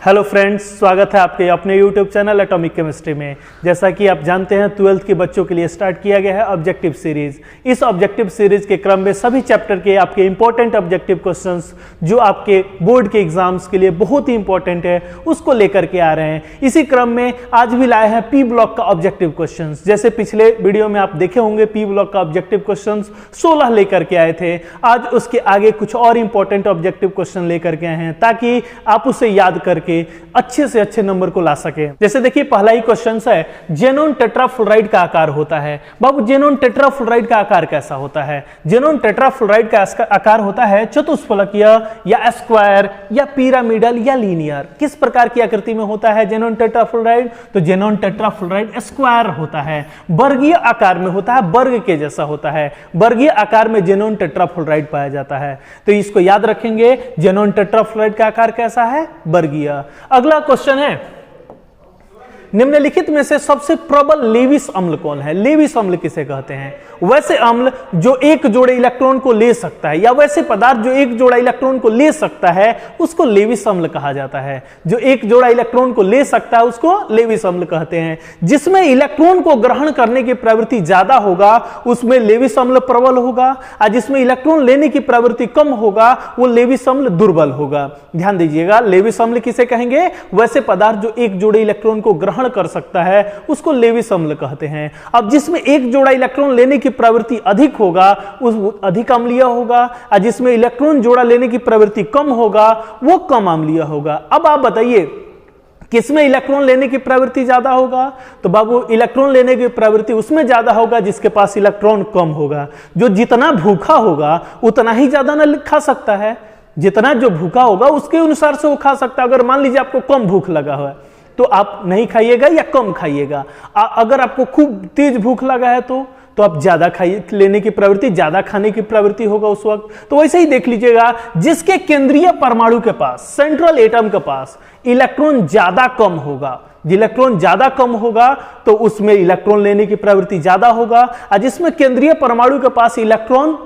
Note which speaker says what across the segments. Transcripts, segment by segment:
Speaker 1: Hello friends, स्वागत है आपके अपने यूट्यूब चैनल एटॉमिक केमिस्ट्री में। जैसा कि आप जानते हैं 12th के बच्चों के लिए स्टार्ट किया गया है ऑब्जेक्टिव सीरीज। इस ऑब्जेक्टिव सीरीज के क्रम में सभी चैप्टर के आपके इंपॉर्टेंट ऑब्जेक्टिव क्वेश्चंस जो आपके बोर्ड के एग्जाम्स के लिए बहुत ही इंपॉर्टेंट है उसको लेकर के आ रहे हैं। इसी क्रम में आज भी लाए हैं पी ब्लॉक का ऑब्जेक्टिव क्वेश्चन। जैसे पिछले वीडियो में आप देखे होंगे पी ब्लॉक का ऑब्जेक्टिव क्वेश्चन 16 लेकर के आए थे। आज उसके आगे कुछ और इंपॉर्टेंट ऑब्जेक्टिव क्वेश्चन लेकर के आए हैं ताकि आप उसे याद करके अच्छे से अच्छे नंबर को ला सके। जैसे देखिए पहला ही क्वेश्चन है, जेनोन टेट्राफ्लोराइड का आकार होता है। बाबू जेनोन टेट्राफ्लोराइड का आकार कैसा होता है? जेनोन टेट्राफ्लोराइड का आकार होता है चतुष्फलकीय या स्क्वायर या पिरामिडल या लीनियर। किस प्रकार की आकृति में होता है जेनोन टेट्राफ्लोराइड? तो जेनोन टेट्राफ्लोराइड स्क्वायर होता है, वर्गीय आकार में होता है, वर्ग के जैसा होता है। वर्गीय आकार में जेनोन टेट्राफ्लोराइड पाया जाता है। तो इसको याद रखेंगे, जेनोन टेट्राफ्लोराइड का आकार कैसा है? वर्गीय। अगला क्वेश्चन है, निम्नलिखित में से सबसे प्रबल लेविस अम्ल कौन है? लेविस अम्ल किसे कहते हैं? वैसे अम्ल जो एक जोड़े इलेक्ट्रॉन को ले सकता है या वैसे पदार्थ जो एक जोड़ा इलेक्ट्रॉन को ले सकता है उसको लेविस अम्ल कहा जाता है। जो एक जोड़ा इलेक्ट्रॉन को ले सकता है उसको लेविस अम्ल कहते हैं। जिसमें इलेक्ट्रॉन को ग्रहण करने की प्रवृत्ति ज्यादा होगा उसमें लेविस अम्ल प्रबल होगा, और जिसमें इलेक्ट्रॉन लेने की प्रवृत्ति कम होगा वो लेविस अम्ल दुर्बल होगा। ध्यान दीजिएगा, लेविस अम्ल किसे कहेंगे? वैसे पदार्थ जो एक जोड़े इलेक्ट्रॉन को ग्रहण कर सकता है उसको लेविस अम्ल कहते हैं। अब जिसमें एक जोड़ा इलेक्ट्रॉन लेने की प्रवृत्ति अधिक होगा उस अधिक अम्लीय होगा, और जिसमें इलेक्ट्रॉन जोड़ा लेने की प्रवृत्ति कम होगा वो कम अम्लीय होगा। अब आप बताइए किसमें इलेक्ट्रॉन लेने की प्रवृत्ति ज्यादा होगा? तो बाबू इलेक्ट्रॉन लेने की प्रवृत्ति उसमें ज्यादा होगा जिसके पास इलेक्ट्रॉन कम होगा। जो जितना भूखा होगा उतना ही ज्यादा ना खा सकता है। जितना जो भूखा होगा उसके अनुसार से वो खा सकता है। अगर मान लीजिए आपको कम भूख लगा हुआ है तो आप नहीं खाइएगा या कम खाइएगा। अगर आपको खूब तेज भूख लगा है तो आप ज्यादा खाइए, लेने की प्रवृत्ति, ज्यादा खाने की प्रवृत्ति होगा उस वक्त। तो वैसे ही देख लीजिएगा, जिसके केंद्रीय परमाणु के पास, सेंट्रल एटम के पास इलेक्ट्रॉन ज्यादा कम होगा, इलेक्ट्रॉन ज्यादा कम होगा तो उसमें इलेक्ट्रॉन लेने की प्रवृत्ति ज्यादा होगा, और जिसमें केंद्रीय परमाणु के पास इलेक्ट्रॉन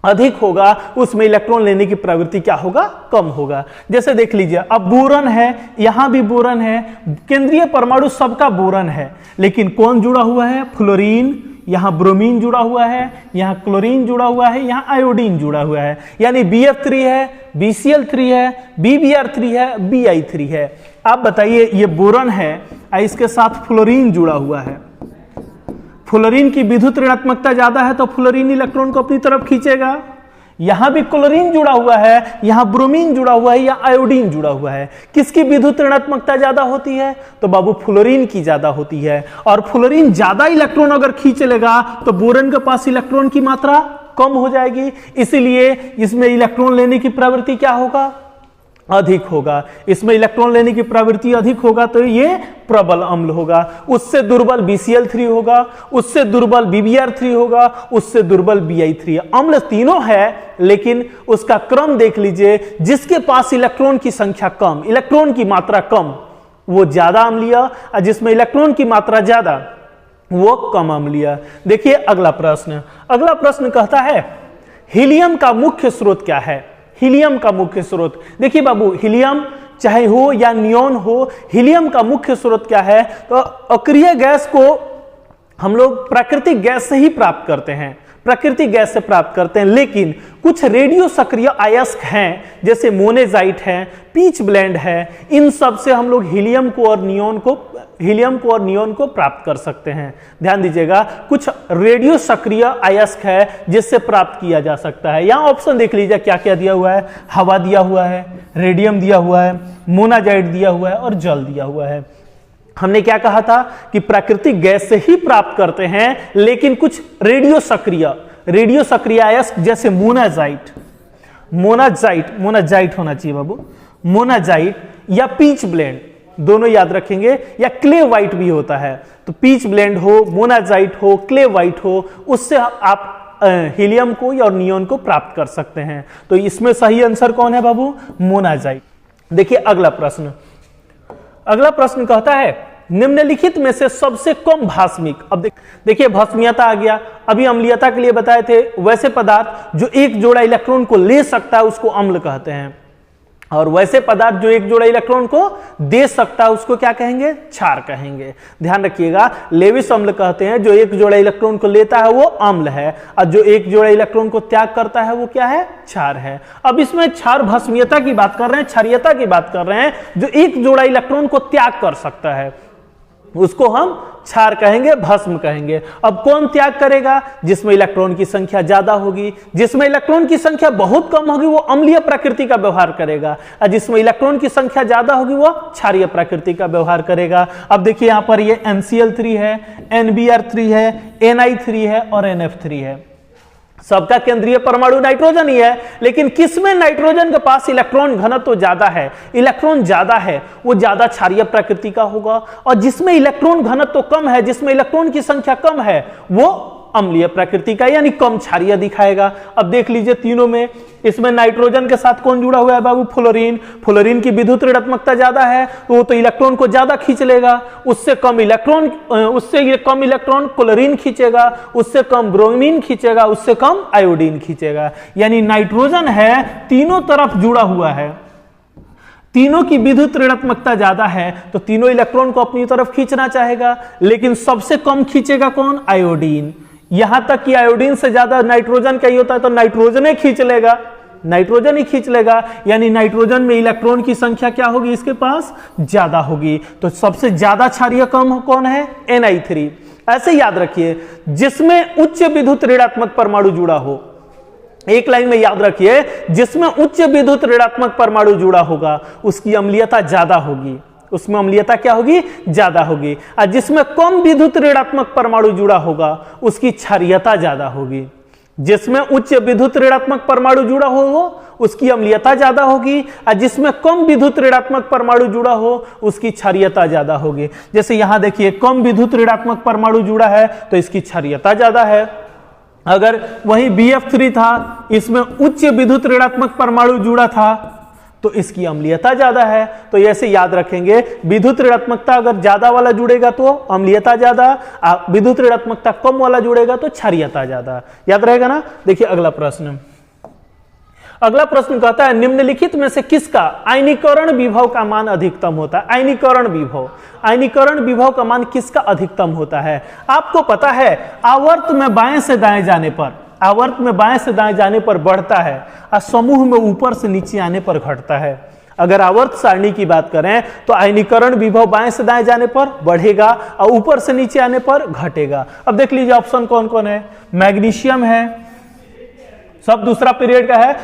Speaker 1: अधिक होगा उसमें इलेक्ट्रॉन लेने की प्रवृत्ति क्या होगा? कम होगा। जैसे देख लीजिए, अब बोरन है, यहां भी बोरन है, केंद्रीय परमाणु सबका बोरन है, लेकिन कौन जुड़ा हुआ है? फ्लोरीन। यहां ब्रोमीन जुड़ा हुआ है, यहां क्लोरीन जुड़ा हुआ है, यहां आयोडीन जुड़ा हुआ है। यानी BF3 है, BCl3 है, BBr3 है, Bi3 है। आप बताइए, ये बोरन है, इसके साथ फ्लोरीन जुड़ा हुआ है। फ्लोरीन की विद्युत ऋणात्मकता ज्यादा है तो फ्लोरीन इलेक्ट्रॉन को अपनी तरफ खींचेगा। यहां भी क्लोरीन जुड़ा हुआ है, यहां ब्रोमीन जुड़ा हुआ है, या आयोडीन जुड़ा हुआ है। किसकी विद्युत ऋणात्मकता ज्यादा होती है? तो बाबू फ्लोरीन की ज्यादा होती है। और फ्लोरीन ज्यादा इलेक्ट्रॉन अगर खींच लेगा तो बोरन के पास इलेक्ट्रॉन की मात्रा कम हो जाएगी, इसीलिए इसमें इलेक्ट्रॉन लेने की प्रवृत्ति क्या होगा? अधिक होगा। इसमें इलेक्ट्रॉन लेने की प्रवृत्ति अधिक होगा तो ये प्रबल अम्ल होगा। उससे दुर्बल BCl3 होगा, उससे दुर्बल BBr3 होगा, उससे दुर्बल Bi3। अम्ल तीनों है लेकिन उसका क्रम देख लीजिए, जिसके पास इलेक्ट्रॉन की संख्या कम, इलेक्ट्रॉन की मात्रा कम, वो ज्यादा अम्लीय, और जिसमें इलेक्ट्रॉन की मात्रा ज्यादा वो कम अम्लीय। देखिए अगला प्रश्न। अगला प्रश्न कहता है, हीलियम का मुख्य स्रोत क्या है? हीलियम का मुख्य स्रोत, देखिए बाबू, हीलियम चाहे हो या नियोन हो, हीलियम का मुख्य स्रोत क्या है? तो अक्रिय गैस को हम लोग प्राकृतिक गैस से ही प्राप्त करते हैं, प्राकृतिक गैस से प्राप्त करते हैं, लेकिन कुछ रेडियो सक्रिय अयस्क हैं जैसे मोनेजाइट है, पीच ब्लेंड है, इन सब से हम लोग हीलियम को और नियोन को प्राप्त कर सकते हैं। ध्यान दीजिएगा, कुछ रेडियो सक्रिय अयस्क है जिससे प्राप्त किया जा सकता है। यहां ऑप्शन देख लीजिए क्या क्या दिया हुआ है। हवा दिया हुआ है, रेडियम दिया हुआ है, मोनाजाइट दिया हुआ है और जल दिया हुआ है। हमने क्या कहा था कि प्राकृतिक गैस से ही प्राप्त करते हैं, लेकिन कुछ रेडियो सक्रिय अयस्क जैसे मोनाजाइट होना चाहिए बाबू, मोनाजाइट या पीच ब्लेंड, दोनों याद रखेंगे, या क्ले वाइट भी होता है। तो पीच ब्लेंड हो, मोनाजाइट हो, क्ले वाइट हो, उससे आप हीलियम को या नियोन को प्राप्त कर सकते हैं। तो इसमें सही आंसर कौन है बाबू? मोनाजाइट। देखिए अगला प्रश्न। अगला प्रश्न कहता है, निम्नलिखित में से सबसे कम भास्मिक। अब देखिए भास्मीयता आ गया, अभी अम्लीयता के लिए बताए थे, वैसे पदार्थ जो एक जोड़ा इलेक्ट्रॉन को ले सकता है उसको अम्ल कहते हैं। और वैसे पदार्थ जो एक जोड़ा इलेक्ट्रॉन को दे सकता है उसको क्या कहेंगे, क्षार कहेंगे। ध्यान रखिएगा, लेविस अम्ल कहते हैं जो एक जोड़ा इलेक्ट्रॉन को लेता है वो अम्ल है, और जो एक जोड़ा इलेक्ट्रॉन को त्याग करता है वो क्या है, क्षार है। अब इसमें क्षार भस्मीयता की बात कर रहे हैं, क्षारीयता की बात कर रहे हैं। जो एक जोड़ा इलेक्ट्रॉन को त्याग कर सकता है उसको हम क्षार कहेंगे, भस्म कहेंगे। अब कौन त्याग करेगा, जिसमें इलेक्ट्रॉन की संख्या ज्यादा होगी। जिसमें इलेक्ट्रॉन की संख्या बहुत कम होगी वो अम्लीय प्रकृति का व्यवहार करेगा, और जिसमें इलेक्ट्रॉन की संख्या ज्यादा होगी वो क्षारीय प्रकृति का व्यवहार करेगा। अब देखिए यहां पर ये NCl3 है, NBr3 है, Ni3 है और NF3 है। सबका केंद्रीय परमाणु नाइट्रोजन ही है, लेकिन किसमें नाइट्रोजन के पास इलेक्ट्रॉन घनत्व तो ज्यादा है, इलेक्ट्रॉन ज्यादा है, वो ज्यादा क्षारीय प्रकृति का होगा। और जिसमें इलेक्ट्रॉन घनत्व तो कम है, जिसमें इलेक्ट्रॉन की संख्या कम है, वो अम्लीय प्रकृति का यानी कम क्षारीय दिखाएगा। अब देख लीजिए तीनों में, इसमें नाइट्रोजन के साथ कौन जुड़ा हुआ है बाबू, फ्लोरीन। फ्लोरीन की विद्युत ऋणात्मकता ज्यादा है तो वो तो इलेक्ट्रॉन को ज्यादा खींच लेगा, उससे कम इलेक्ट्रॉन क्लोरीन खींचेगा, उससे कम ब्रोमीन खींचेगा, उससे कम आयोडीन खींचेगा। यानी नाइट्रोजन है तीनों तरफ जुड़ा हुआ है, तीनों की विद्युत ऋणात्मकता ज्यादा है तो तीनों इलेक्ट्रॉन को अपनी तरफ खींचना चाहेगा, लेकिन सबसे कम खींचेगा कौन, आयोडीन। यहां तक कि आयोडीन से ज्यादा नाइट्रोजन का ही होता है तो नाइट्रोजन ही खींच लेगा, नाइट्रोजन ही खींच लेगा। यानी नाइट्रोजन में इलेक्ट्रॉन की संख्या क्या होगी, इसके पास ज्यादा होगी। तो सबसे ज्यादा क्षारीय कम कौन है, Ni3। ऐसे याद रखिए, जिसमें उच्च विद्युत ऋणात्मक परमाणु जुड़ा हो, एक लाइन में याद रखिए, जिसमें उच्च विद्युत ऋणात्मक परमाणु जुड़ा होगा उसकी अम्लीयता ज्यादा होगी, उसमें अम्लीयता क्या होगी, ज्यादा होगी। और जिसमें कम विद्युत ऋणात्मक परमाणु जुड़ा होगा उसकी क्षारीयता ज्यादा होगी। जिसमें उच्च विद्युत ऋणात्मक परमाणु जुड़ा हो उसकी अम्लीयता ज्यादा होगी, और जिसमें कम विद्युत ऋणात्मक परमाणु जुड़ा हो उसकी क्षारीयता ज्यादा होगी। जैसे यहां देखिए कम विद्युत ऋणात्मक परमाणु जुड़ा है तो इसकी क्षारीयता ज्यादा है। अगर वही BF3 था, इसमें उच्च विद्युत ऋणात्मक परमाणु जुड़ा था तो इसकी अम्लीयता ज्यादा है। तो ऐसे याद रखेंगे, विद्युत ऋणात्मकता अगर ज्यादा वाला जुड़ेगा तो अम्लीयता ज्यादा, विद्युत ऋणात्मकता कम वाला जुड़ेगा तो क्षारीयता ज्यादा। याद रहेगा ना। देखिए अगला प्रश्न, अगला प्रश्न कहता है निम्नलिखित में से किसका आयनीकरण विभव का मान अधिकतम होता है। आयनीकरण विभव का मान किसका अधिकतम होता है। आपको पता है आवर्त में बाएं से दाएं जाने पर बढ़ता है और समूह में ऊपर से नीचे आने पर घटता है। अगर आवर्त सारणी की बात करें तो आयनीकरण विभव बाएं से दाएं जाने पर बढ़ेगा और ऊपर से नीचे आने पर घटेगा। अब देख लीजिए ऑप्शन कौन कौन है। मैग्नीशियम है, सब दूसरा पीरियड का है,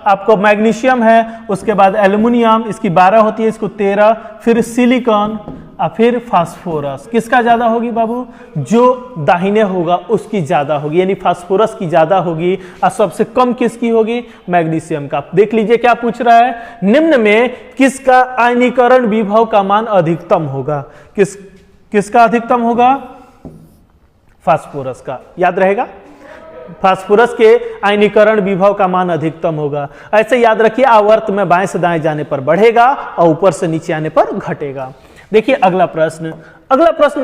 Speaker 1: आपको मैग्नीशियम है, उसके बाद एल्युमिनियम, इसकी 12 होती है, इसको 13, फिर सिलिकॉन और फिर फास्फोरस। किसका ज्यादा होगी बाबू, जो दाहिने होगा उसकी ज्यादा होगी, यानी फास्फोरस की ज्यादा होगी। और सबसे कम किसकी होगी, मैग्नीशियम का। देख लीजिए क्या पूछ रहा है, निम्न में किसका आयनीकरण विभव का मान अधिकतम होगा। किसका अधिकतम होगा, फास्फोरस का। याद रहेगा, फास्फोरस के आयनीकरण विभव का मान अधिकतम होगा। ऐसे याद रखिए, आवर्त में बाएं से दाएं जाने पर बढ़ेगा और ऊपर से नीचे आने पर घटेगा। देखिए अगला प्रश्न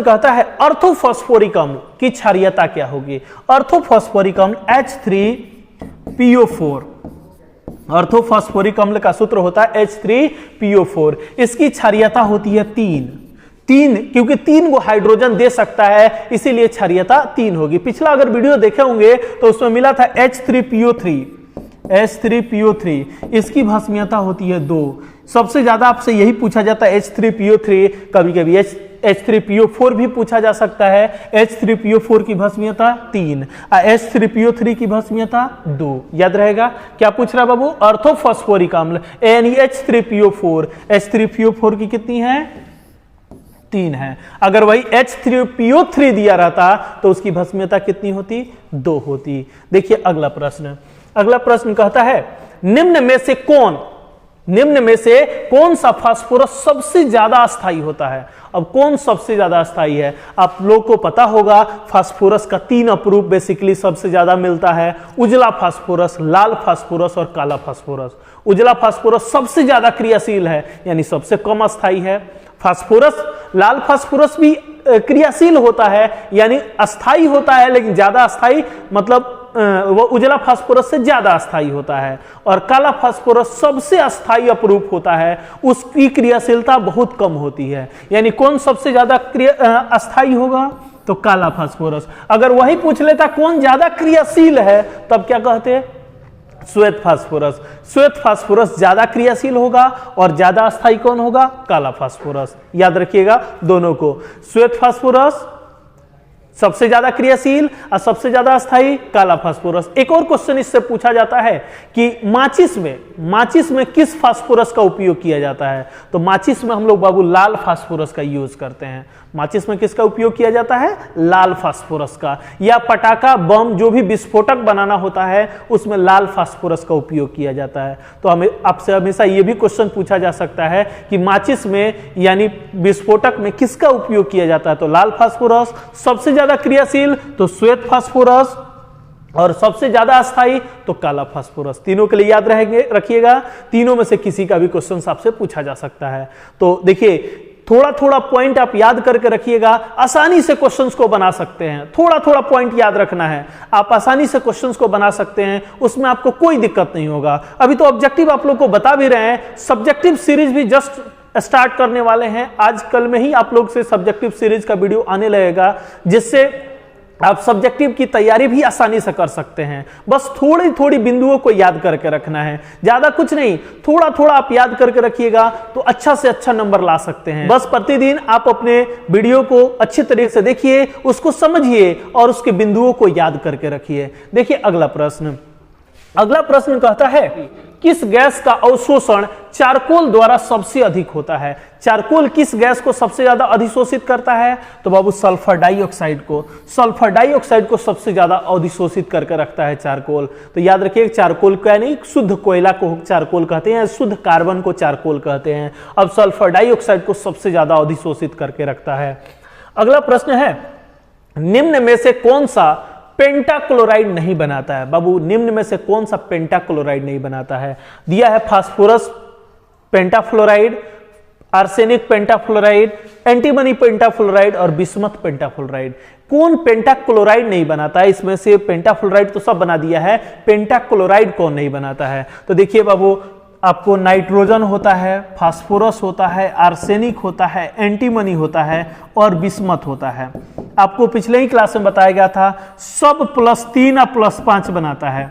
Speaker 1: कहता है ऑर्थोफॉस्फोरिक अम्ल की क्षारीयता क्या होगी। ऑर्थोफॉस्फोरिक अम्ल H3PO4, ऑर्थोफॉस्फोरिक अम्ल का सूत्र होता है H3PO4। इसकी क्षारीयता होती है 3, क्योंकि 3 को हाइड्रोजन दे सकता है इसीलिए क्षारीयता 3 होगी। पिछला अगर वीडियो देखे होंगे तो उसमें मिला था H3PO3, इसकी भस्मीयता होती है 2। सबसे ज्यादा आपसे यही पूछा जाता है H3PO3, कभी कभी H3PO4 भी पूछा जा सकता है। H3PO4 की भस्मीयता 3, H3PO3 की भस्मीयता 2। याद रहेगा क्या पूछ रहा बाबू, ऑर्थोफॉस्फोरिक अम्ल यानी H3PO4, H3PO4 की कितनी है, 3 है। अगर वही H3PO3 दिया रहता तो उसकी भस्मीयता कितनी होती, 2 होती। देखिए अगला प्रश्न कहता है निम्न में से कौन सा फास्फोरस सबसे ज्यादा अस्थायी होता है। अब कौन सबसे ज्यादा अस्थायी है, आप लोग को पता होगा फास्फोरस का 3 अपरूप बेसिकली सबसे ज्यादा मिलता है, उजला फास्फोरस, लाल फास्फोरस और काला फास्फोरस। उजला फास्फोरस सबसे ज्यादा क्रियाशील है यानी सबसे कम अस्थायी है। लाल फास्फोरस भी क्रियाशील होता है यानी अस्थायी होता है, लेकिन ज्यादा अस्थायी मतलब वो उजला फास्फोरस से ज्यादा अस्थायी होता है, और काला फास्फोरस सबसे अस्थायी अपरूप होता है, उसकी क्रियाशीलता बहुत कम होती है। यानी कौन सबसे ज्यादा अस्थायी होगा? तो काला फास्फोरस। अगर वही पूछ लेता कौन ज्यादा क्रियाशील है, तब क्या कहते? श्वेत फास्फोरस। श्वेत फास्फोरस ज्यादा क्रियाशील होगा, और ज्यादा अस्थायी कौन होगा? काला फास्फोरस। याद रखिएगा दोनों को, श्वेत फास्फोरस सबसे ज्यादा क्रियाशील और सबसे ज्यादा अस्थायी काला फास्फोरस। एक और क्वेश्चन इससे पूछा जाता है कि माचिस में किस फास्फोरस का उपयोग किया जाता है? तो माचिस में हम लोग बाबू लाल फास्फोरस का यूज करते हैं। माचिस में किसका उपयोग किया जाता है? लाल फास्फोरस का। या पटाखा, बम, जो भी विस्फोटक बनाना होता है उसमें लाल फास्फोरस का उपयोग किया जाता है। तो हमें आपसे हमेशा यह भी क्वेश्चन पूछा जा सकता है कि माचिस में यानी विस्फोटक में किसका उपयोग किया जाता है? तो लाल फास्फोरस। सबसे ज्यादा क्रियाशील तो श्वेत फास्फोरस, और सबसे ज्यादा अस्थायी तो काला फास्फोरस। तीनों के लिए याद रखिएगा, तीनों में से किसी का भी क्वेश्चन आपसे पूछा जा सकता है। तो देखिए थोड़ा थोड़ा पॉइंट आप याद करके रखिएगा, आसानी से क्वेश्चंस को बना सकते हैं। थोड़ा थोड़ा पॉइंट याद रखना है, आप आसानी से क्वेश्चंस को बना सकते हैं, उसमें आपको कोई दिक्कत नहीं होगा। अभी तो ऑब्जेक्टिव आप लोग को बता भी रहे हैं, सब्जेक्टिव सीरीज भी जस्ट स्टार्ट करने वाले हैं। आज कल में ही आप लोग से सब्जेक्टिव सीरीज का वीडियो आने लगेगा, जिससे आप सब्जेक्टिव की तैयारी भी आसानी से कर सकते हैं। बस थोड़ी थोड़ी बिंदुओं को याद करके रखना है, ज्यादा कुछ नहीं, थोड़ा थोड़ा आप याद करके रखिएगा तो अच्छा से अच्छा नंबर ला सकते हैं। बस प्रतिदिन आप अपने वीडियो को अच्छी तरीके से देखिए, उसको समझिए और उसके बिंदुओं को याद करके रखिए। देखिए अगला प्रश्न कहता है किस गैस का अवशोषण चारकोल द्वारा सबसे अधिक होता है? चारकोल किस गैस को सबसे ज्यादा अधिशोषित करता है? तो बाबू सल्फर डाइऑक्साइड को। सल्फर डाइऑक्साइड को सबसे ज्यादा अधिशोषित करके रखता है चारकोल। तो याद रखिए चारकोल क्या नहीं, शुद्ध कोयला को चारकोल कहते हैं, शुद्ध कार्बन को चारकोल कहते हैं। अब सल्फर डाइऑक्साइड को सबसे ज्यादा अधिशोषित करके रखता है। अगला प्रश्न है निम्न में से कौन सा पेंटाक्लोराइड नहीं बनाता है? बाबू निम्न में से कौन सा पेंटाक्लोराइड नहीं बनाता है? दिया है फास्फोरस पेंटाफ्लोराइड, आर्सेनिक पेंटाफ्लोराइड, एंटीमनी पेंटाफ्लोराइड और बिस्मथ पेंटाफ्लोराइड। कौन पेंटाक्लोराइड नहीं बनाता है? इसमें से पेंटाफ्लोराइड तो सब बना दिया है, पेंटाक्लोराइड कौन नहीं बनाता है? तो देखिए बाबू, आपको नाइट्रोजन होता है, फास्फोरस होता है, आर्सेनिक होता है, एंटीमनी होता है और बिस्मथ होता है। आपको पिछले ही क्लास में बताया गया था, सब +3 और +5 बनाता है,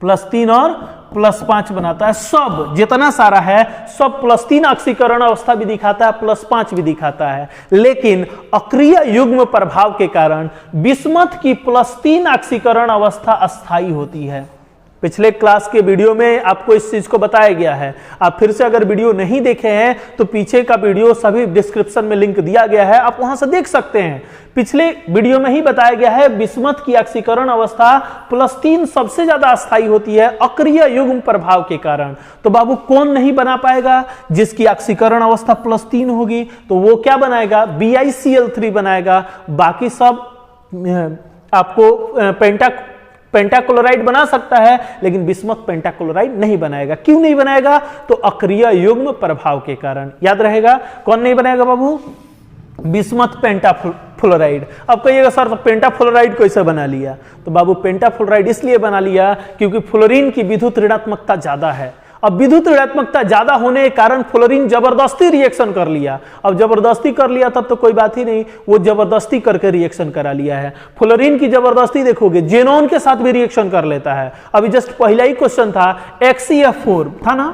Speaker 1: +3 और +5 बनाता है। सब जितना सारा है सब +3 ऑक्सीकरण अवस्था भी दिखाता है, +5 भी दिखाता है। लेकिन अक्रिय युग्म प्रभाव के कारण बिस्मथ की +3 ऑक्सीकरण अवस्था अस्थायी होती है। पिछले क्लास के वीडियो में आपको इस चीज को बताया गया है। आप फिर से अगर वीडियो नहीं देखे हैं तो पीछे का वीडियो सभी डिस्क्रिप्शन में लिंक दिया गया है, आप वहां से देख सकते हैं। पिछले वीडियो में ही बताया गया है बिस्मथ की ऑक्सीकरण अवस्था +3 सबसे ज्यादा अस्थायी होती है अक्रिय युग्म प्रभाव के कारण। तो बाबू कौन नहीं बना पाएगा? जिसकी ऑक्सीकरण अवस्था +3 होगी तो वो क्या बनाएगा? BiCl3 बनाएगा। बाकी सब आपको पेंटाक्लोराइड बना सकता है, लेकिन बिस्मथ पेंटाक्लोराइड नहीं बनाएगा। क्यों नहीं बनाएगा? तो अक्रिय युग्म प्रभाव के कारण। याद रहेगा कौन नहीं बनाएगा बाबू? बिस्मथ पेंटाफ्लोराइड। अब कहिएगा सर तो पेंटाफ्लोराइड कैसे बना लिया? तो बाबू पेंटाफ्लोराइड इसलिए बना लिया क्योंकि फ्लोरीन की विद्युत ऋणात्मकता ज्यादा है। अब विद्युत ऋणात्मकता ज्यादा होने के कारण फ्लोरीन जबरदस्ती रिएक्शन कर लिया। अब जबरदस्ती कर लिया तब तो कोई बात ही नहीं, वो जबरदस्ती करके रिएक्शन करा लिया है। फ्लोरीन की जबरदस्ती देखोगे जेनॉन के साथ भी रिएक्शन कर लेता है। अभी जस्ट पहला ही क्वेश्चन था XeF4 था ना,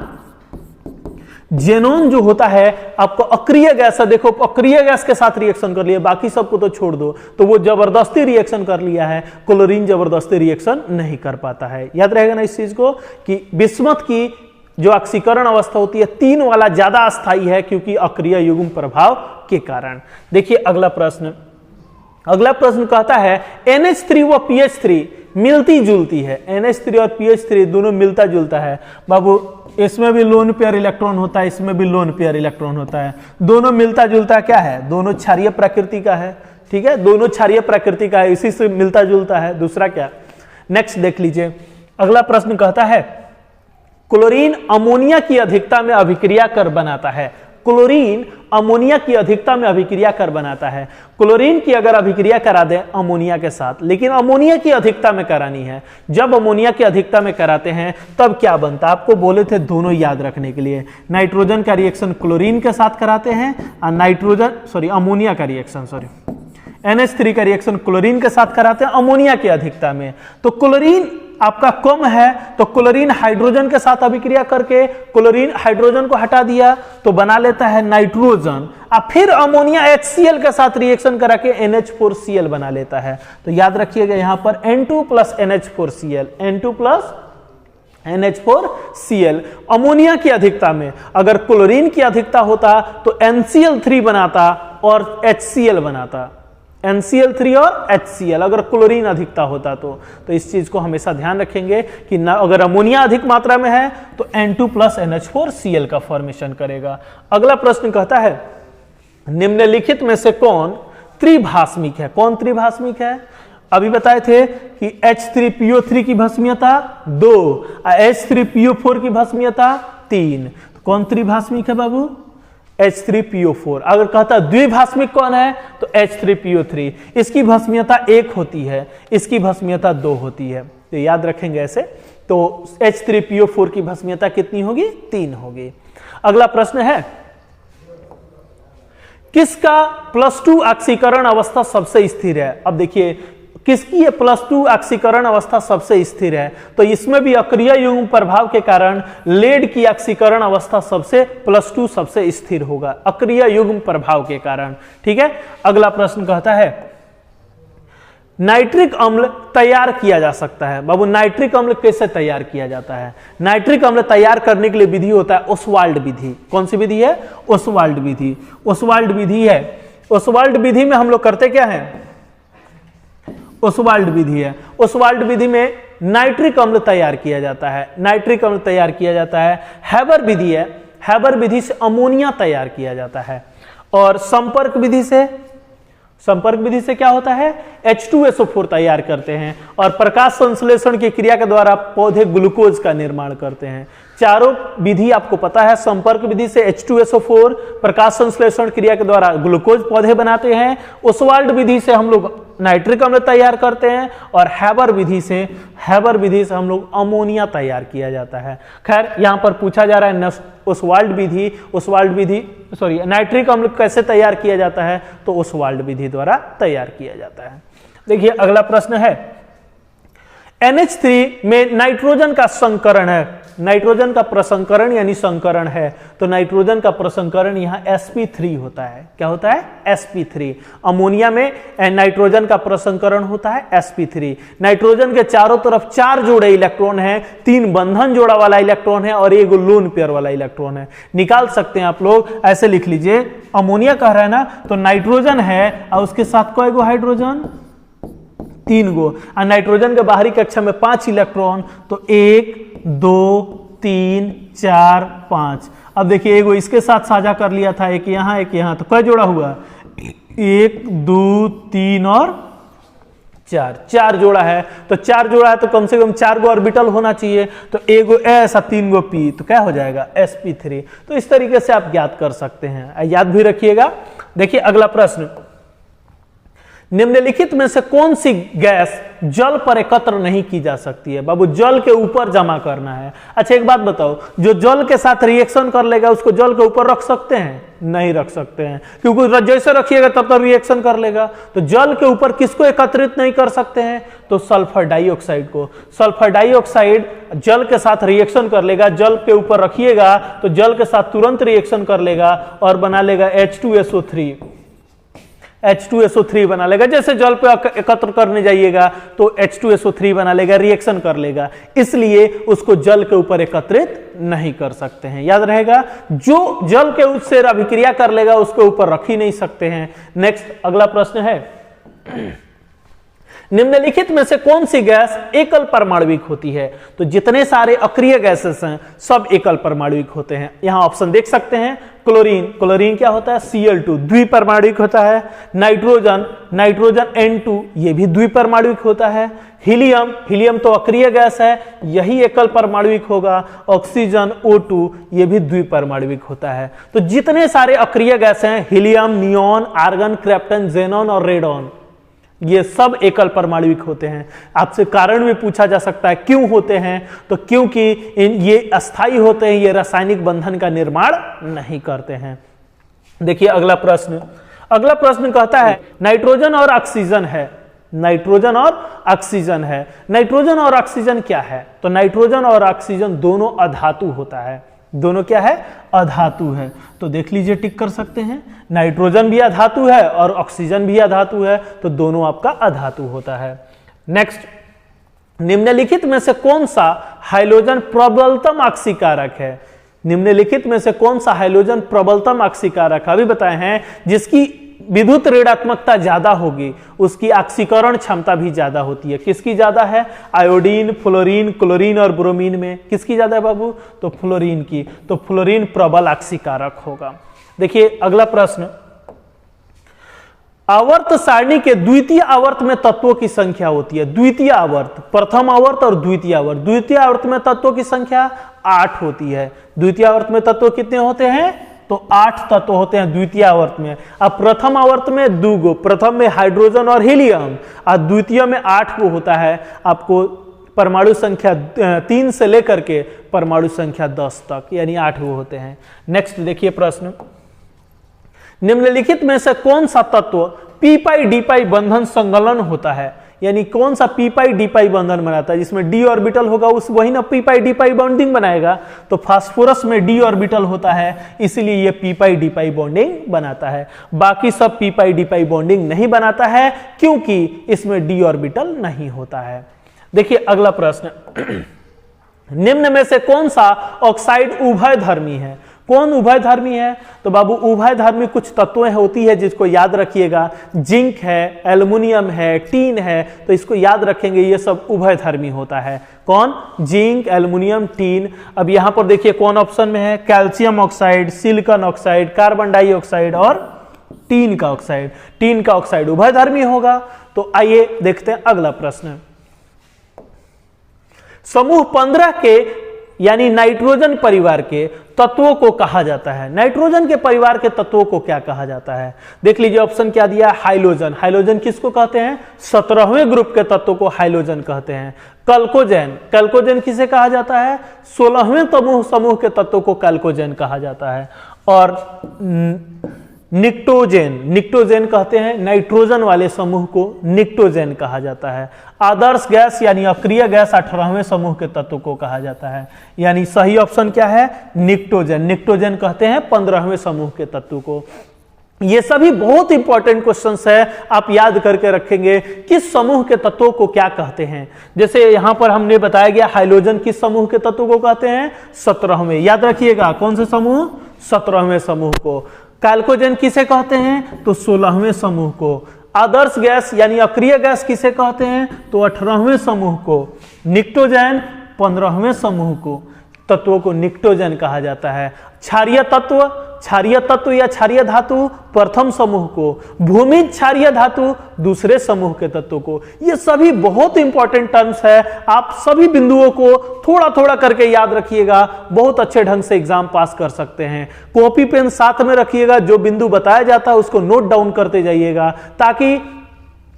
Speaker 1: जेनॉन जो होता है आपको अक्रिय गैस है, देखो अक्रिय गैस के साथ रिएक्शन कर लिया, बाकी सबको तो छोड़ दो, तो वो जबरदस्ती रिएक्शन कर लिया है। क्लोरीन जबरदस्ती रिएक्शन नहीं कर पाता है। याद रहेगा ना इस चीज को कि बिस्मथ की जो ऑक्सीकरण अवस्था होती है 3 वाला ज्यादा अस्थायी है क्योंकि अक्रिय युग्म प्रभाव के कारण। देखिए अगला प्रश्न कहता है NH3 व PH3 मिलती जुलती है। NH3 और PH3 दोनों मिलता जुलता है। बाबू इसमें भी लोन पेयर इलेक्ट्रॉन होता है, इसमें भी लोन पेयर इलेक्ट्रॉन होता है। दोनों मिलता जुलता क्या है? दोनों क्षारीय प्रकृति का है। ठीक है, दोनों क्षारीय प्रकृति का है, इसी से मिलता जुलता है। दूसरा क्या? नेक्स्ट देख लीजिए, अगला प्रश्न कहता है क्लोरीन अमोनिया की अधिकता में अभिक्रिया कर बनाता है। क्लोरीन अमोनिया की अधिकता में अभिक्रिया कर बनाता है। क्लोरीन की अगर अभिक्रिया करा दे अमोनिया के साथ, लेकिन अमोनिया की अधिकता में करानी है, जब अमोनिया की अधिकता में कराते हैं तब क्या बनता है, आपको बोले थे दोनों याद रखने के लिए। नाइट्रोजन का रिएक्शन क्लोरीन के साथ कराते हैं और अमोनिया का रिएक्शन NH3 का रिएक्शन क्लोरीन के साथ कराते हैं अमोनिया की अधिकता में। तो क्लोरीन आपका कम है तो क्लोरीन हाइड्रोजन के साथ अभिक्रिया करके क्लोरीन हाइड्रोजन को हटा दिया तो बना लेता है नाइट्रोजन, और फिर अमोनिया HCl के साथ रिएक्शन करा के NH4Cl बना लेता है। तो याद रखिएगा यहां पर N2 plus NH4Cl, N2 plus NH4Cl। Ammonia की अधिकता में अगर क्लोरीन की अधिकता होता तो NCl3 बनाता और HCl बनाता, NCl3 और HCl अगर क्लोरीन अधिकता होता तो इस चीज को हमेशा ध्यान रखेंगे कि ना, अगर अमोनिया अधिक मात्रा में है तो N2 प्लस NH4Cl का फॉर्मेशन करेगा। अगला प्रश्न कहता है निम्नलिखित में से कौन त्रिभाषमिक है। कौन त्रिभाषमिक है? अभी बताए थे कि H3PO3 की भस्मीयता 2 और H3PO4 की भस्मीयता 3। तो कौन त्रिभाषमिक है बाबू? H3PO4। अगर कहता द्विभाषमिक कौन है तो H3PO3। इसकी भस्मीयता 1 होती है, इसकी भस्मीयता 2 होती है, तो याद रखेंगे ऐसे। तो H3PO4 की भस्मीयता कितनी होगी? 3 होगी। अगला प्रश्न है किसका +2 ऑक्सीकरण अवस्था सबसे स्थिर है। अब देखिए किसकी ये +2 ऑक्सीकरण अवस्था सबसे स्थिर है, तो इसमें भी अक्रिय युग्म प्रभाव के कारण लेड की ऑक्सीकरण अवस्था सबसे +2 सबसे स्थिर होगा, अक्रिय युग्म प्रभाव के कारण। ठीक है, अगला प्रश्न कहता है नाइट्रिक अम्ल तैयार किया जा सकता है। बाबू नाइट्रिक अम्ल कैसे तैयार किया जाता है? नाइट्रिक अम्ल तैयार करने के लिए विधि होता है ओसवाल्ड विधि। कौन सी विधि है? ओसवाल्ड विधि। ओसवाल्ड विधि है। ओसवाल्ड विधि में हम लोग करते क्या है? ओसवाल्ड विधि है। ओसवाल्ड विधि में नाइट्रिक अम्ल तैयार किया जाता है। नाइट्रिक अम्ल तैयार किया जाता है। हैबर विधि है। हैबर विधि से अमोनिया तैयार किया जाता है। और संपर्क विधि से क्या होता है? H2SO4 तैयार करते हैं और प्रकाश संश्लेषण की क्रिया के द्वारा पौधे ग्लूकोज का निर्माण करते हैं। चारों विधि आपको पता है। संपर्क विधि से H2SO4, प्रकाश संश्लेषण क्रिया के द्वारा ग्लूकोज पौधे बनाते हैं। ओसवाल्ड विधि से हम लोग नाइट्रिक अम्ल तैयार करते हैं और हैबर विधि से हम लोग अमोनिया तैयार किया जाता है। खैर यहां पर पूछा जा रहा है नाइट्रिक अम्ल कैसे तैयार किया जाता है, तो ओसवाल्ड विधि द्वारा तैयार किया जाता है। देखिए अगला प्रश्न है NH3 में नाइट्रोजन का संकरण है। नाइट्रोजन का प्रसंकरण यानी संकरण है, तो नाइट्रोजन का प्रसंकरण यहाँ sp3 होता है। क्या होता है? sp3। अमोनिया में नाइट्रोजन का प्रसंकरण होता है sp3। नाइट्रोजन के चारों तरफ 4 जोड़े इलेक्ट्रॉन है, 3 बंधन जोड़ा वाला इलेक्ट्रॉन है और 1 लोन पेयर वाला इलेक्ट्रॉन है। निकाल सकते हैं आप लोग, ऐसे लिख लीजिए। अमोनिया कह रहा है ना, तो नाइट्रोजन है और उसके साथ कई गो हाइड्रोजन? 3 गो। और नाइट्रोजन के बाहरी कक्षा में 5 इलेक्ट्रॉन, तो 1 2 3 4 5। अब देखिए एगो इसके साथ साझा कर लिया था, एक यहाँ, तो क्या जोड़ा हुआ? 1 2 3 और 4 जोड़ा है। तो 4 जोड़ा है तो कम से कम 4 गो ऑर्बिटल होना चाहिए, तो एगो एस और 3 गो पी, तो क्या हो जाएगा? sp3। तो इस तरीके से आप ज्ञात कर सकते हैं, याद भी रखिएगा। देखिए अगला प्रश्न, निम्नलिखित में से कौन सी गैस जल पर एकत्र नहीं की जा सकती है? बाबू जल के ऊपर जमा करना है। अच्छा एक बात बताओ, जो जल के साथ रिएक्शन कर लेगा उसको जल के ऊपर रख सकते हैं? नहीं रख सकते हैं, क्योंकि जैसे रखिएगा तब तक रिएक्शन कर लेगा। तो जल के ऊपर किसको एकत्रित नहीं कर सकते हैं? तो सल्फर डाइऑक्साइड को। सल्फर डाइऑक्साइड जल के साथ रिएक्शन कर लेगा, जल के ऊपर रखिएगा तो जल के साथ तुरंत रिएक्शन कर लेगा और बना लेगा H2SO3 बना लेगा। जैसे जल पे एकत्र करने जाइएगा तो H2SO3 बना लेगा, रिएक्शन कर लेगा, इसलिए उसको जल के ऊपर एकत्रित नहीं कर सकते हैं। याद रहेगा, जो जल के उससे अभिक्रिया कर लेगा उसके ऊपर रख ही नहीं सकते हैं। नेक्स्ट अगला प्रश्न है निम्नलिखित में से कौन सी गैस एकल परमाणुविक होती है? तो जितने सारे अक्रिय गैसेस हैं सब एकल परमाणुविक होते हैं। यहां ऑप्शन देख सकते हैं, क्लोरीन, क्लोरीन क्या होता है? Cl2 द्विपरमाणुविक होता है। नाइट्रोजन, नाइट्रोजन N2 ये भी द्विपरमाणुविक होता है। हीलियम, हीलियम तो अक्रिय गैस है, यही एकल परमाणुविक होगा। ऑक्सीजन O2 ये भी द्विपरमाणुविक होता है। तो जितने सारे अक्रिय गैस हैं, helium, neon, argon, krypton, xenon और रेडॉन, ये सब एकल परमाणुविक होते हैं। आपसे कारण भी पूछा जा सकता है क्यों होते हैं? तो क्योंकि ये अस्थायी होते हैं, ये रासायनिक बंधन का निर्माण नहीं करते हैं। देखिए अगला प्रश्न, अगला प्रश्न कहता है नाइट्रोजन और ऑक्सीजन है, नाइट्रोजन और ऑक्सीजन है। नाइट्रोजन और ऑक्सीजन क्या है? तो नाइट्रोजन और ऑक्सीजन दोनों अधातु होता है। दोनों क्या है? अधातु है। तो देख लीजिए, टिक कर सकते हैं, नाइट्रोजन भी अधातु है और ऑक्सीजन भी अधातु है, तो दोनों आपका अधातु होता है। नेक्स्ट, निम्नलिखित में से कौन सा हाइड्रोजन प्रबलतम ऑक्सीकारक है? निम्नलिखित में से कौन सा हाइड्रोजन प्रबलतम ऑक्सीकारक अभी बताए हैं? जिसकी विद्युत ऋणात्मकता ज्यादा होगी उसकी ऑक्सीकरण क्षमता भी ज्यादा होती है। किसकी ज्यादा है? आयोडीन, फ्लोरीन, क्लोरीन और ब्रोमीन में किसकी ज्यादा है बाबू? तो फ्लोरीन की। तो फ्लोरीन प्रबल ऑक्सीकारक होगा। देखिए अगला प्रश्न, आवर्त सारणी के द्वितीय आवर्त में तत्वों की संख्या होती है। द्वितीय आवर्त, प्रथम आवर्त और द्वितीय आवर्त। द्वितीय आवर्त में तत्वों की संख्या 8 होती है। द्वितीय आवर्त में तत्व कितने होते हैं? तो 8 तत्व होते हैं द्वितीय आवर्त में। अब प्रथम आवर्त में 2 गो, प्रथम में हाइड्रोजन और हीलियम, और द्वितीय में 8 गो होता है। आपको परमाणु संख्या 3 से लेकर के परमाणु संख्या 10 तक, यानी 8 गो होते हैं। नेक्स्ट देखिए प्रश्न, निम्नलिखित में से कौन सा तत्व पी पाई डी पाई बंधन संलग्न होता है? यानी कौन सा पी पाई डी पाई बंधन बनाता है? जिसमें डी ऑर्बिटल होगा उस वही ना पी पाई डी पाई बॉन्डिंग बनाएगा। तो फास्फोरस में डी ऑर्बिटल होता है, इसलिए ये पी पाई डी पाई बॉन्डिंग बनाता है। बाकी सब पी पाई डी पाई बॉन्डिंग नहीं बनाता है क्योंकि इसमें डी ऑर्बिटल नहीं होता है। देखिए अगला प्रश्न, निम्न में से कौन सा ऑक्साइड उभयधर्मी है? कौन उभयधर्मी है? तो बाबू उभयधर्मी कुछ तत्वें होती है जिसको याद रखिएगा, जिंक है, एल्युमिनियम है, टीन है, तो इसको याद रखेंगे, ये सब उभयधर्मी होता है। कौन? Zinc, aluminium, tin. अब यहां पर देखिए कौन ऑप्शन में है? Calcium oxide, silicon oxide, carbon dioxide और टीन का ऑक्साइड। टीन का ऑक्साइड उभयधर्मी होगा। तो आइए देखते हैं अगला प्रश्न, समूह 15 के यानी नाइट्रोजन परिवार के तत्वों को कहा जाता है। नाइट्रोजन के परिवार के तत्वों को क्या कहा जाता है? देख लीजिए ऑप्शन क्या दिया? हाइलोजन। हाइलोजन किसको कहते हैं? 17वें ग्रुप के तत्वों को हाइलोजन कहते हैं। कल्कोजेन, कल्कोजेन किसे कहा जाता है? 16वें समूह के तत्वों को कल्कोजेन कहा जाता है। और निक्टोजेन, निक्टोजेन कहते हैं नाइट्रोजन वाले समूह को निक्टोजेन कहा जाता है। आदर्श गैस यानी अक्रिय गैस 18वें समूह के तत्व को कहा जाता है। यानी सही ऑप्शन क्या है? निक्टोजेन। निक्टोजेन कहते हैं 15वें समूह के तत्व को। ये सभी बहुत इंपॉर्टेंट क्वेश्चंस है, आप याद करके रखेंगे किस समूह के तत्वों को क्या कहते हैं। जैसे यहां पर हमने बताया गया हाइड्रोजन किस समूह के तत्व को कहते हैं? 17वें। याद रखिएगा कौन से समूह? 17वें समूह को। कैल्कोजेन किसे कहते हैं? तो 16वें समूह को। आदर्श गैस यानी अक्रिय गैस किसे कहते हैं? तो 18वें समूह को। निक्टोजेन 15वें समूह को। तत्वों को निक्टोजेन कहा जाता है। क्षारीय तत्व, क्षारीय तत्व या क्षारीय धातु प्रथम समूह को। भूमिज क्षारीय धातु दूसरे समूह के तत्व को। ये सभी बहुत इंपॉर्टेंट टर्म्स है, आप सभी बिंदुओं को थोड़ा थोड़ा करके याद रखिएगा, बहुत अच्छे ढंग से एग्जाम पास कर सकते हैं। कॉपी पेन साथ में रखिएगा, जो बिंदु बताया जाता है उसको नोट डाउन करते जाइएगा ताकि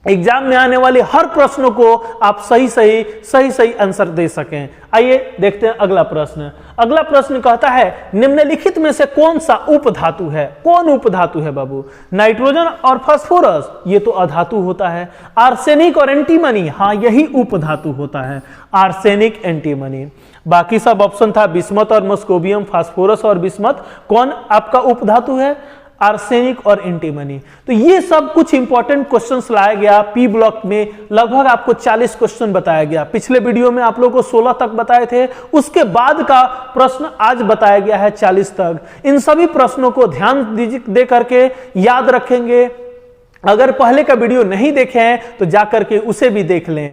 Speaker 1: एग्जाम में आने वाले हर प्रश्नों को आप सही आंसर दे सकें। आइए देखते हैं अगला प्रश्न। अगला प्रश्न कहता है निम्नलिखित में से कौन सा उपधातु है? कौन उपधातु है बाबू? नाइट्रोजन और फास्फोरस ये तो अधातु होता है। आर्सेनिक और एंटीमनी, हाँ यही उपधातु होता है, आर्सेनिक एंटीमनी। बाकी सब ऑप्शन था बिस्मथ और मस्कोबियम, फास्फोरस और बिस्मथ। कौन आपका उपधातु है? आर्सेनिक और एंटीमनी। तो ये सब कुछ इंपॉर्टेंट क्वेश्चंस लाया गया पी ब्लॉक में। लगभग आपको 40 क्वेश्चन बताया गया। पिछले वीडियो में आप लोगों को 16 तक बताए थे, उसके बाद का प्रश्न आज बताया गया है 40 तक। इन सभी प्रश्नों को ध्यान दे करके याद रखेंगे, अगर पहले का वीडियो नहीं देखे हैं तो जाकर के उसे भी देख लें।